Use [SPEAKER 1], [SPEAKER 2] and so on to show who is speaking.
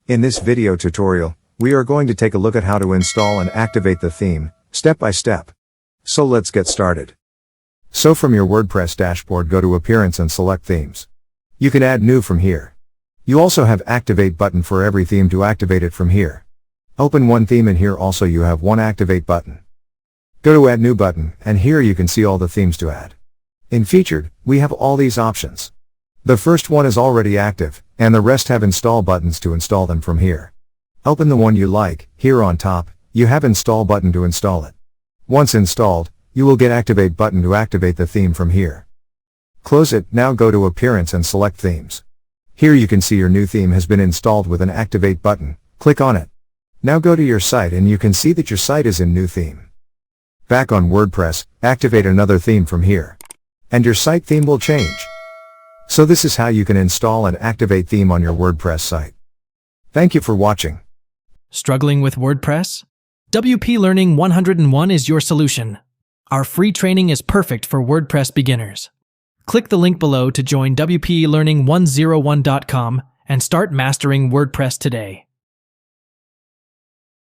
[SPEAKER 1] In this video tutorial, we are going to take a look at how to install and activate the theme, step by step. So let's get started. So from your WordPress dashboard, go to Appearance and select Themes. You can add New from here. You also have Activate button for every theme to activate it from here. Open one theme and here also you have one Activate button. Go to Add New button, and here you can see all the themes to add. In Featured, we have all these options. The first one is already active, and the rest have install buttons to install them from here. Open the one you like. Here on top, you have Install button to install it. Once installed, you will get Activate button to activate the theme from here. Close it. Now go to Appearance and select Themes. Here you can see your new theme has been installed with an Activate button. Click on it. Now go to your site and you can see that your site is in new theme. Back on WordPress, activate another theme from here. And your site theme will change. So this is how you can install and activate theme on your WordPress site. Thank you for watching.
[SPEAKER 2] Struggling with WordPress? WP Learning 101 is your solution. Our free training is perfect for WordPress beginners. Click the link below to join WPLearning101.com and start mastering WordPress today.